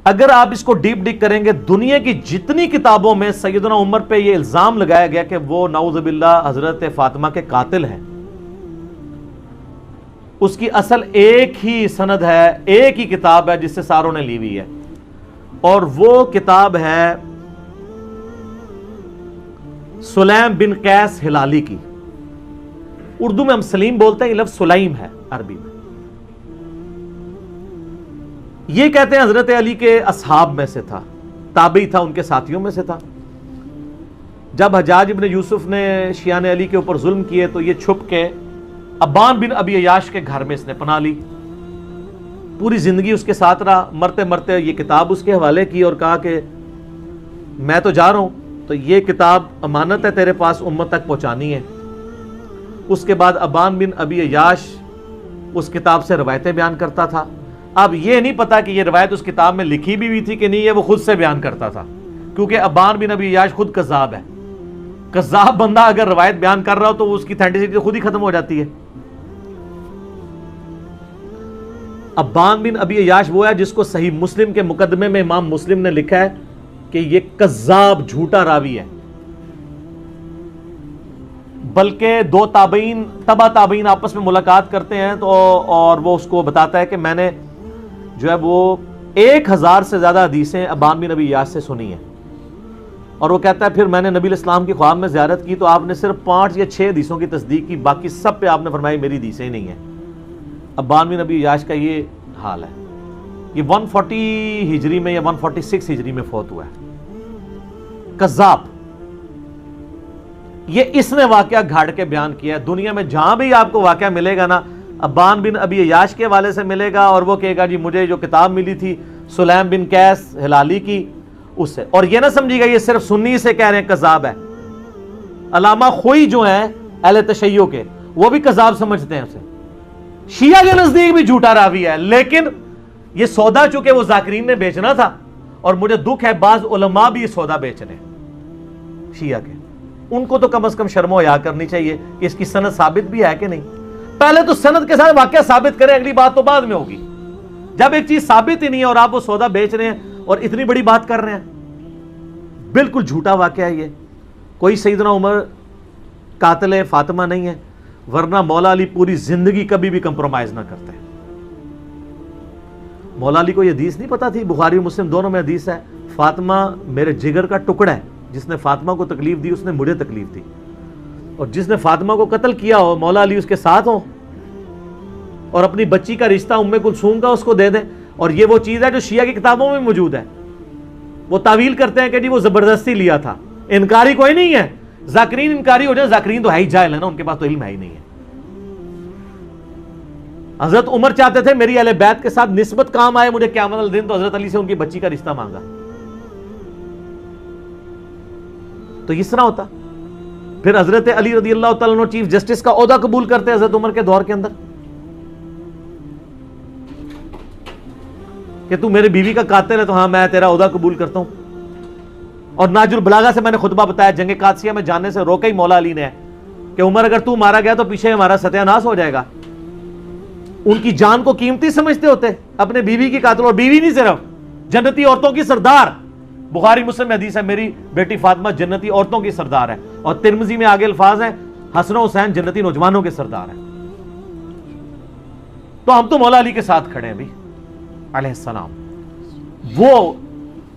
اگر آپ اس کو ڈیپ ڈگ کریں گے، دنیا کی جتنی کتابوں میں سیدنا عمر پہ یہ الزام لگایا گیا کہ وہ نعوذ باللہ حضرت فاطمہ کے قاتل ہیں، اس کی اصل ایک ہی سند ہے، ایک ہی کتاب ہے جس سے ساروں نے لی ہوئی ہے، اور وہ کتاب ہے سلیم بن قیس ہلالی کی۔ اردو میں ہم سلیم بولتے ہیں، یہ لفظ سلیم ہے عربی میں۔ یہ کہتے ہیں حضرت علی کے اصحاب میں سے تھا، تابعی تھا، ان کے ساتھیوں میں سے تھا۔ جب حجاج ابن یوسف نے شیعان علی کے اوپر ظلم کیے تو یہ چھپ کے ابان بن ابی عیاش کے گھر میں اس نے پناہ لی، پوری زندگی اس کے ساتھ رہا۔ مرتے مرتے یہ کتاب اس کے حوالے کی اور کہا کہ میں تو جا رہا ہوں، تو یہ کتاب امانت ہے تیرے پاس، امت تک پہنچانی ہے۔ اس کے بعد ابان بن ابی عیاش اس کتاب سے روایتیں بیان کرتا تھا۔ اب یہ نہیں پتا کہ یہ روایت اس کتاب میں لکھی بھی ہوئی تھی کہ نہیں، ہے وہ خود سے بیان کرتا تھا، کیونکہ ابان بن ابی عیاش خود کذاب ہے۔ کذاب بندہ اگر روایت بیان کر رہا ہو تو اس کی اتھینٹسٹی خود ہی ختم ہو جاتی ہے۔ ابان بن ابی عیاش وہ ہے جس کو صحیح مسلم کے مقدمے میں امام مسلم نے لکھا ہے کہ یہ کذاب جھوٹا راوی ہے، بلکہ دو تابعین تبع تابعین آپس میں ملاقات کرتے ہیں تو اور وہ اس کو بتاتا ہے کہ میں نے جو ہے وہ 1000 سے زیادہ حدیثیں ابان بن ابی عیاش سے سنی ہیں، اور وہ کہتا ہے پھر میں نے نبی علیہ السلام کی خواب میں زیارت کی تو آپ نے صرف 5 یا 6 حدیثوں کی تصدیق کی، باقی سب پہ آپ نے فرمایا میری حدیثیں ہی نہیں ہیں۔ ابان بن ابی عیاش کا یہ حال ہے۔ یہ 140 ہجری میں یا 146 ہجری میں فوت ہوا ہے۔ کذاب۔ یہ اس نے واقعہ گھاڑ کے بیان کیا ہے۔ دنیا میں جہاں بھی آپ کو واقعہ ملے گا نا، ابان بن ابی عیاش کے حوالے سے ملے گا، اور وہ کہے گا جی مجھے جو کتاب ملی تھی سلیم بن قیس ہلالی کی، اس سے۔ اور یہ نہ سمجھیے گا یہ صرف سنی سے کہہ رہے ہیں کذاب ہے۔ علامہ خوئی جو ہیں اہل تشیع کے، وہ بھی کذاب سمجھتے ہیں اسے۔ شیعہ کے نزدیک بھی جھوٹا راوی ہے، لیکن یہ سودا چونکہ وہ ذاکرین نے بیچنا تھا، اور مجھے دکھ ہے بعض علماء بھی یہ سودا بیچ رہے ہیں شیعہ کے۔ ان کو تو کم از کم شرم و حیا کرنی چاہیے کہ اس کی سند ثابت بھی ہے کہ نہیں۔ پہلے تو سند کے ساتھ واقعہ ثابت کریں، اگلی بات تو بعد میں ہوگی۔ جب ایک چیز ثابت ہی نہیں ہے اور آپ وہ سودا بیچ رہے ہیں اور اتنی بڑی بات کر رہے ہیں، بالکل جھوٹا واقعہ ہے یہ۔ کوئی سیدنا عمر قاتل فاطمہ نہیں ہے، ورنہ مولا علی پوری زندگی کبھی بھی کمپرومائز نہ کرتے۔ مولا علی کو یہ حدیث نہیں پتا تھی، بخاری و مسلم دونوں میں حدیث ہے، فاطمہ میرے جگر کا ٹکڑا ہے، جس نے فاطمہ کو تکلیف دی اس نے مجھے تکلیف دی، اور جس نے فاطمہ کو قتل کیا ہو مولا علی اس کے ساتھ ہوں، اور اپنی بچی کا رشتہ ام کلثوم کا اس کو دے دیں۔ اور یہ وہ چیز ہے جو شیعہ کی کتابوں میں موجود ہے۔ وہ تعویل کرتے ہیں کہ جی وہ زبردستی لیا تھا، انکاری کوئی نہیں ہے۔ ذاکرین انکاری ہو جائے، ذاکرین تو ہے ہی جاہل ہے نا، ان کے پاس تو علم ہے ہی نہیں ہے۔ حضرت عمر چاہتے تھے میری اہل بیت کے ساتھ نسبت کام آئے مجھے قیامت والے دن، تو حضرت علی سے ان کی بچی کا رشتہ مانگا۔ تو اس طرح ہوتا۔ پھر حضرت علی رضی اللہ تعالیٰ عنہ چیف جسٹس کا عہدہ قبول کرتے حضرت عمر کے دور کے اندر کہ تو میرے بیوی کا قاتل ہے تو ہاں میں تیرا عہدہ قبول کرتا ہوں۔ اور ناج البلاغہ سے میں نے خطبہ بتایا، جنگ قادسیہ میں جانے سے روکا ہی مولا علی نے کہ عمر اگر تو مارا گیا تو پیچھے ہمارا ستیہ ناس ہو جائے گا۔ ان کی جان کو قیمتی سمجھتے ہوتے، اپنے بیوی کی قاتل، اور بیوی نہیں صرف جنتی عورتوں کی سردار۔ بخاری مسلم میں حدیث ہے میری بیٹی فاطمہ جنتی عورتوں کی سردار ہے، اور ترمذی میں آگے الفاظ ہیں حسن و حسین جنتی نوجوانوں کے سردار ہیں۔ تو ہم تو مولا علی کے ساتھ کھڑے ہیں بھی علیہ السلام۔ وہ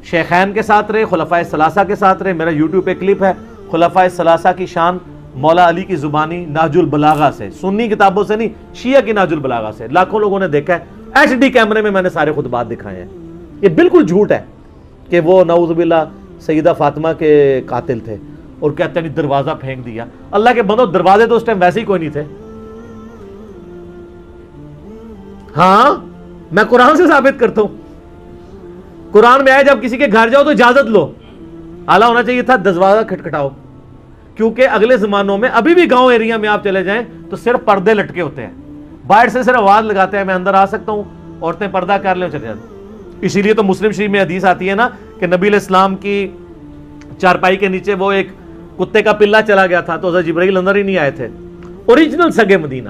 شیخین کے ساتھ رہے، خلفائے ثلاثہ کے ساتھ رہے۔ میرا یوٹیوب پہ کلپ ہے خلفائے ثلاثہ کی شان مولا علی کی زبانی ناج البلاغہ سے، سنی کتابوں سے نہیں، شیعہ کی ناج البلاغہ سے، لاکھوں لوگوں نے دیکھا ہے، HD کیمرے میں نے سارے خطبات دکھائے ہیں۔ یہ بالکل جھوٹ ہے کہ وہ نعوذ باللہ سیدہ فاطمہ کے قاتل تھے، اور کہتے ہیں دروازہ پھینک دیا۔ اللہ کے بندو، دروازے تو اس ٹائم ویسے ہی کوئی نہیں تھے۔ ہاں میں قرآن سے ثابت کرتا ہوں، قرآن میں آیا جب کسی کے گھر جاؤ تو اجازت لو، اعلیٰ ہونا چاہیے تھا دروازہ کھٹکھٹاؤ، کیونکہ اگلے زمانوں میں ابھی بھی گاؤں ایریا میں آپ چلے جائیں تو صرف پردے لٹکے ہوتے ہیں، باہر سے صرف آواز لگاتے ہیں میں اندر آ سکتا ہوں، عورتیں پردہ کر لیں چلے جاتے۔ اسی لیے تو مسلم شریف میں حدیث آتی ہے نا کہ نبی علیہ السلام کی چارپائی کے نیچے وہ ایک کتے کا پلہ چلا گیا تھا تو حضرت جبرائیل اندر ہی نہیں آئے تھے۔ اوریجنل سگے مدینہ،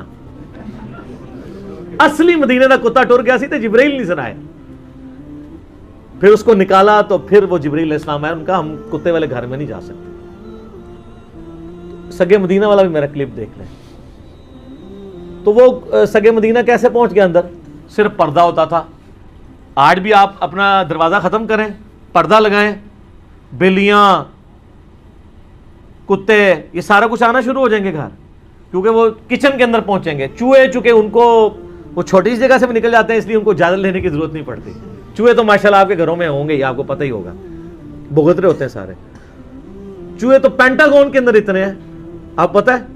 اصلی مدینے کا کتا ٹر گیا سی تو جبرائیل نہیں سنائے۔ پھر اس کو نکالا تو پھر وہ جبریل علیہ السلام آئے، ان کا ہم کتے والے گھر میں نہیں جا سکتے. سگے مدینہ والا بھی میرا کلپ دیکھ لیں. تو وہ سگے مدینہ کیسے پہنچ گیا اندر؟ صرف پردہ ہوتا تھا. آج بھی آپ اپنا دروازہ ختم کریں، پردہ لگائیں، بلیاں، کتے، یہ سارا کچھ آنا شروع ہو جائیں گے گھر، کیونکہ وہ کچن کے اندر پہنچیں گے. چوہے چونکہ ان کو وہ چھوٹی سی جگہ سے بھی نکل جاتے ہیں، اس لیے ان کو اجازت لینے کی ضرورت نہیں پڑتی. چوہے تو ماشاءاللہ آپ کے گھروں میں ہوں گے، یہ آپ کو پتہ ہی ہوگا، بھگترے ہوتے ہیں سارے چوہے. تو پینٹاگون کے اندر اتنے ہیں، آپ پتہ ہے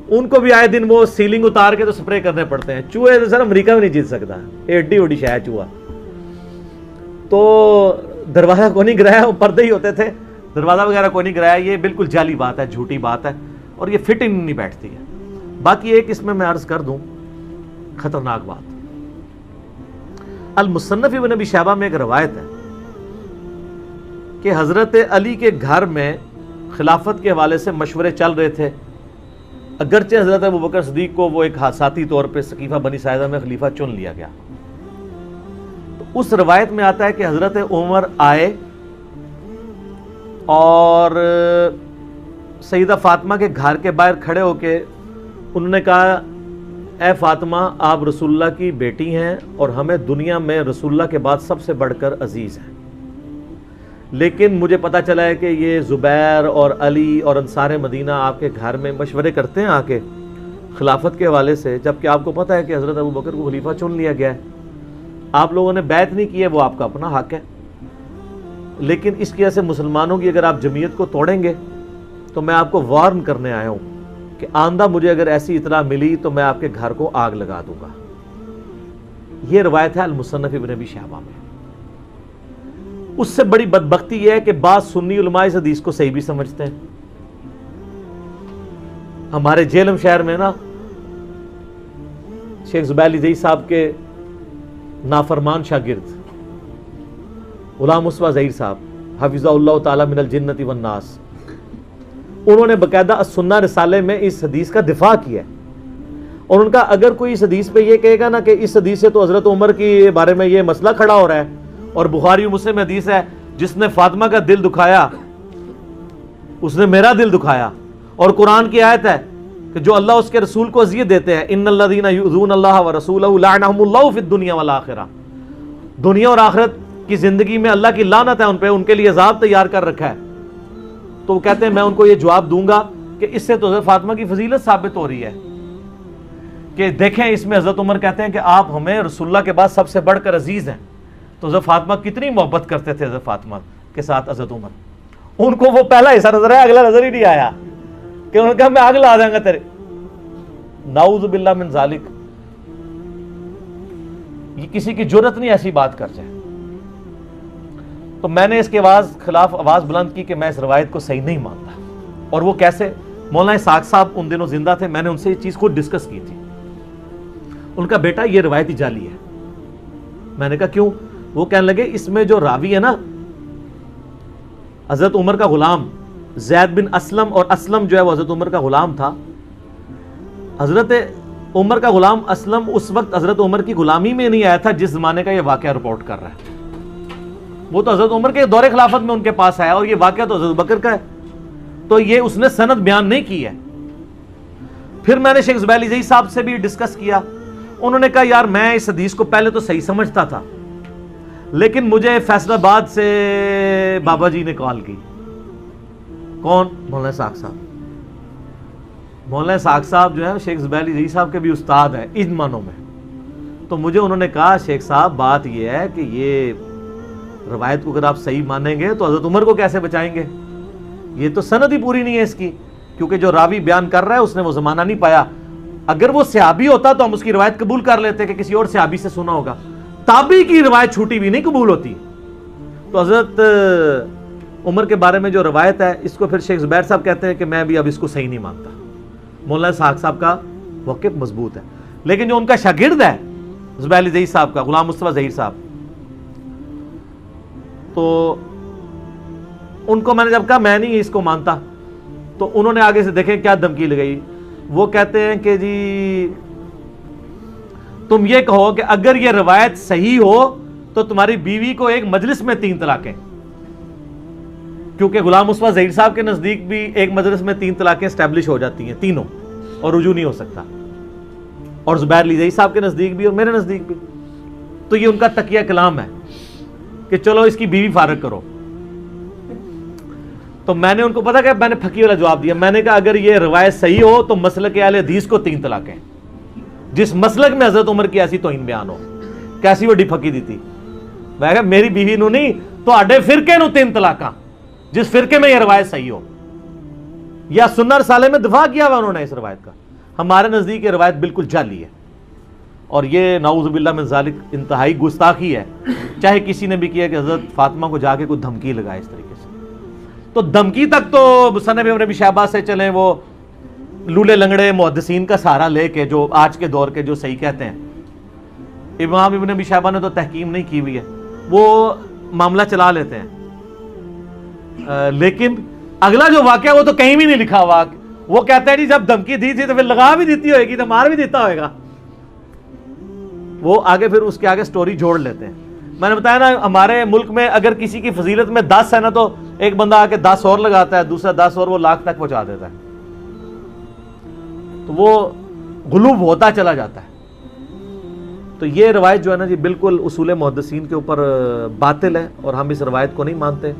ان کو بھی آئے دن وہ سیلنگ اتار کے تو سپرے کرنے پڑتے ہیں. چوہے تو سر امریکہ میں نہیں جیت سکتا، ایڈی اوڈی شاید چوہا. تو دروازہ کو نہیں گرایا، وہ پردے ہی ہوتے تھے، دروازہ وغیرہ کو نہیں گرایا. یہ بالکل جعلی بات ہے، جھوٹی بات ہے، اور یہ فٹ ان نہیں بیٹھتی ہے. باقی ایک اس میں عرض کر دوں خطرناک بات. المصنف ابن ابی شیبہ میں ایک روایت ہے کہ حضرت علی کے گھر میں خلافت کے حوالے سے مشورے چل رہے تھے، اگرچہ حضرت ابوبکر صدیق کو وہ ایک حادثاتی طور پہ سقیفہ بنی ساعدہ میں خلیفہ چن لیا گیا. تو اس روایت میں آتا ہے کہ حضرت عمر آئے اور سیدہ فاطمہ کے گھر کے باہر کھڑے ہو کے انہوں نے کہا، اے فاطمہ آپ رسول اللہ کی بیٹی ہیں اور ہمیں دنیا میں رسول اللہ کے بعد سب سے بڑھ کر عزیز ہیں، لیکن مجھے پتا چلا ہے کہ یہ زبیر اور علی اور انصار مدینہ آپ کے گھر میں مشورے کرتے ہیں آ کے خلافت کے حوالے سے، جبکہ آپ کو پتا ہے کہ حضرت ابوبکر کو خلیفہ چن لیا گیا ہے. آپ لوگوں نے بیعت نہیں کی ہے، وہ آپ کا اپنا حق ہے، لیکن اس کی وجہ سے مسلمانوں کی اگر آپ جمعیت کو توڑیں گے تو میں آپ کو وارن کرنے آیا ہوں کہ آئندہ مجھے اگر ایسی اطلاع ملی تو میں آپ کے گھر کو آگ لگا دوں گا. یہ روایت ہے المصنف ابن ابی شیبہ میں. اس سے بڑی بدبختی یہ ہے کہ بعض سنی علماء اس حدیث کو صحیح بھی سمجھتے ہیں. ہمارے جہلم شہر میں نا شیخ زبیر علی زئی صاحب کے نافرمان شاگرد غلام مصطفیٰ ظہیر صاحب حفظہ اللہ تعالی من الجنت والناس، انہوں نے باقاعدہ السنہ رسالے میں اس حدیث کا دفاع کیا ہے. اور ان کا اگر کوئی اس حدیث پہ یہ کہے گا نا کہ اس حدیث سے تو حضرت عمر کے بارے میں یہ مسئلہ کھڑا ہو رہا ہے، اور بخاری و مسلم حدیث ہے جس نے فاطمہ کا دل دکھایا اس نے میرا دل دکھایا، اور قرآن کی آیت ہے کہ جو اللہ اس کے رسول کو اذیت دیتے ہیں، ان الذین یؤذون اللہ ورسولہ لعنہم اللہ فی الدنیا والآخرہ، دنیا اور آخرت کی زندگی میں اللہ کی لعنت ہے ان پہ، ان کے لیے عذاب تیار کر رکھا ہے. تو وہ کہتے ہیں میں ان کو یہ جواب دوں گا کہ اس سے تو حضرت فاطمہ کی فضیلت ثابت ہو رہی ہے کہ دیکھیں اس میں حضرت عمر کہتے ہیں کہ آپ ہمیں رسول اللہ کے بعد سب سے بڑھ کر عزیز ہیں. تو حضرت فاطمہ کتنی محبت کرتے تھے حضرت فاطمہ کے ساتھ حضرت عمر. ان کو وہ پہلا حصہ نظر آیا، اگلا نظر ہی نہیں آیا کہ انہوں نے کہا میں آگ لا دیں گا تیرے. نعوذ باللہ من ذالک. یہ کسی کی جرت نہیں ایسی بات کر جائے. تو میں نے اس کے خلاف آواز بلند کی کہ میں اس روایت کو صحیح نہیں مانتا. اور وہ کیسے؟ مولانا اسحاق صاحب ان دنوں زندہ تھے، میں نے ان سے یہ چیز خود ڈسکس کی تھی. ان کا بیٹا یہ روایت ہی جعلی ہے. میں نے کہا کیوں؟ وہ کہنے لگے اس میں جو راوی ہے نا حضرت عمر کا غلام زید بن اسلم، اور اسلم جو ہے وہ حضرت عمر کا غلام تھا. حضرت عمر کا غلام اسلم اس وقت حضرت عمر کی غلامی میں نہیں آیا تھا جس زمانے کا یہ واقعہ رپورٹ کر رہا ہے. وہ تو حضرت عمر کے دور خلافت میں ان کے پاس آیا، اور یہ واقعہ تو حضرت بکر کا ہے. تو یہ اس نے سند بیان نہیں کی ہے. پھر میں نے شیخ زبیر علی زئی صاحب سے بھی ڈسکس کیا. انہوں نے کہا یار میں اس حدیث کو پہلے تو صحیح سمجھتا تھا، لیکن مجھے فیصل آباد سے بابا جی نے کال کی. کون؟ مولانا اسحاق صاحب. مولانا اسحاق صاحب جو ہے شیخ زبیر علی زئی صاحب کے بھی استاد ہیں ان معنوں میں. تو مجھے انہوں نے کہا شیخ صاحب بات یہ ہے کہ یہ روایت کو اگر آپ صحیح مانیں گے تو حضرت عمر کو کیسے بچائیں گے؟ یہ تو سند ہی پوری نہیں ہے اس کی، کیونکہ جو راوی بیان کر رہا ہے اس نے وہ زمانہ نہیں پایا. اگر وہ صحابی ہوتا تو ہم اس کی روایت قبول کر لیتے کہ کسی اور صحابی سے سنا ہوگا. تابعی کی روایت چھوٹی بھی نہیں قبول ہوتی. تو حضرت عمر کے بارے میں جو روایت ہے اس کو پھر شیخ زبیر صاحب کہتے ہیں کہ میں بھی اب اس کو صحیح نہیں مانتا. مولانا اسحاق صاحب کا موقف مضبوط ہے، لیکن جو ان کا شاگرد ہے زبیر علی زئی صاحب کا غلام مصطفیٰ ظہیر صاحب، تو ان کو میں نے جب کہا میں نہیں اس کو مانتا، تو انہوں نے آگے سے دیکھیں کیا دھمکی لگائی. وہ کہتے ہیں کہ جی تم یہ کہو کہ اگر یہ روایت صحیح ہو تو تمہاری بیوی کو ایک مجلس میں 3 طلاقیں، کیونکہ غلام مصطفیٰ ظہیر صاحب کے نزدیک بھی ایک مجلس میں 3 طلاقیں اسٹیبلش ہو جاتی ہیں تینوں، اور رجوع نہیں ہو سکتا، اور زبیر لیجئی صاحب کے نزدیک بھی اور میرے نزدیک بھی. تو یہ ان کا تقیہ کلام ہے کہ چلو اس کی بیوی فارغ کرو. تو میں نے ان کو پتا کہ میں نے پھکی والا جواب دیا. میں نے کہا اگر یہ روایت صحیح ہو تو مسلک اہل حدیث کو 3 طلاقیں، جس مسلک میں حضرت عمر کی ایسی توہین بیان ہو، کیسی وڈی پھکی دی تھی. میں کہا میری بیوی نو نہیں تو آڈے فرقے نو 3 طلاقاں، جس فرقے میں یہ روایت صحیح ہو. یا سنہ رسالے میں دفاع کیا ہوا انہوں نے اس روایت کا. ہمارے نزدیک یہ روایت بالکل جعلی ہے، اور یہ نعوذ باللہ من ذالک انتہائی گستاخی ہے. چاہے کسی نے بھی کیا کہ حضرت فاطمہ کو جا کے کوئی دھمکی لگائے اس طریقے سے، تو دھمکی تک تو مصنف ابن ابی شیبہ سے چلیں، وہ لولے لنگڑے محدثین کا سہارا لے کے جو آج کے دور کے جو صحیح کہتے ہیں. امام ابن ابی شیبہ نے تو تحقیق نہیں کی ہوئی ہے، وہ معاملہ چلا لیتے ہیں. لیکن اگلا جو واقعہ وہ تو کہیں بھی نہیں لکھا ہوا. وہ کہتے ہیں جی جب دھمکی دی تھی تو پھر لگا بھی دیتی ہوئے گی تو مار بھی دیتا ہوئے گا. وہ آگے پھر اس کے آگے سٹوری جوڑ لیتے ہیں. میں نے بتایا نا ہمارے ملک میں اگر کسی کی فضیلت میں 10 ہے نا تو ایک بندہ آ کے 10 اور لگاتا ہے، دوسرا 10 اور، وہ لاکھ تک پہنچا دیتا ہے. تو وہ غلوب ہوتا چلا جاتا ہے. تو یہ روایت جو ہے نا جی بالکل اصول محدثین کے اوپر باطل ہے، اور ہم اس روایت کو نہیں مانتے.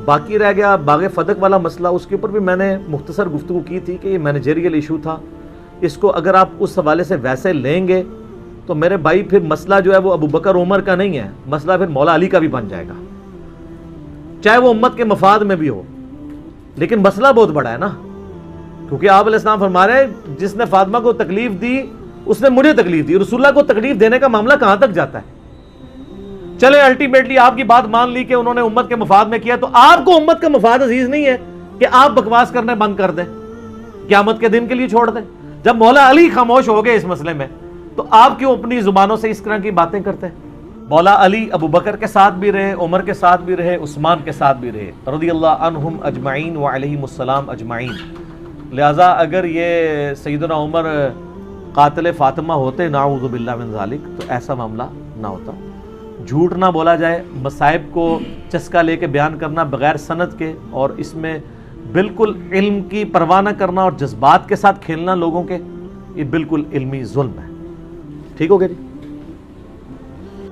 باقی رہ گیا باغ فدق والا مسئلہ، اس کے اوپر بھی میں نے مختصر گفتگو کی تھی کہ یہ مینیجریل ایشو تھا. اس کو اگر آپ اس حوالے سے ویسے لیں گے تو میرے بھائی پھر مسئلہ جو ہے وہ ابو بکر عمر کا نہیں ہے، مسئلہ پھر مولا علی کا بھی بن جائے گا، چاہے وہ امت کے مفاد میں بھی ہو. لیکن مسئلہ بہت بڑا ہے نا، کیونکہ آپ علیہ السلام فرما رہے ہیں جس نے فاطمہ کو تکلیف دی اس نے مجھے تکلیف دی. رسول اللہ کو تکلیف دینے کا معاملہ کہاں تک جاتا ہے؟ چلے الٹیمیٹلی آپ کی بات مان لی کہ انہوں نے امت کے مفاد میں کیا، تو آپ کو امت کا مفاد عزیز نہیں ہے کہ آپ بکواس کرنے بند کر دیں، قیامت کے دن کے لیے چھوڑ دیں. جب مولا علی خاموش ہو گئے اس مسئلے میں تو آپ کیوں اپنی زبانوں سے اس طرح کی باتیں کرتے ہیں؟ مولا علی ابو بکر کے ساتھ بھی رہے، عمر کے ساتھ بھی رہے، عثمان کے ساتھ بھی رہے، رضی اللہ عنہم اجمعین وعلیہم السلام اجمعین. لہٰذا اگر یہ سیدنا عمر قاتل فاطمہ ہوتے نعوذ باللہ من ذالک تو ایسا معاملہ نہ ہوتا. جھوٹ نہ بولا جائے، مصائب کو چسکا لے کے بیان کرنا بغیر سند کے، اور اس میں بالکل علم کی پرواہ نہ کرنا اور جذبات کے ساتھ کھیلنا لوگوں کے، یہ بالکل علمی ظلم ہے. ٹھیک ہو گیا جی؟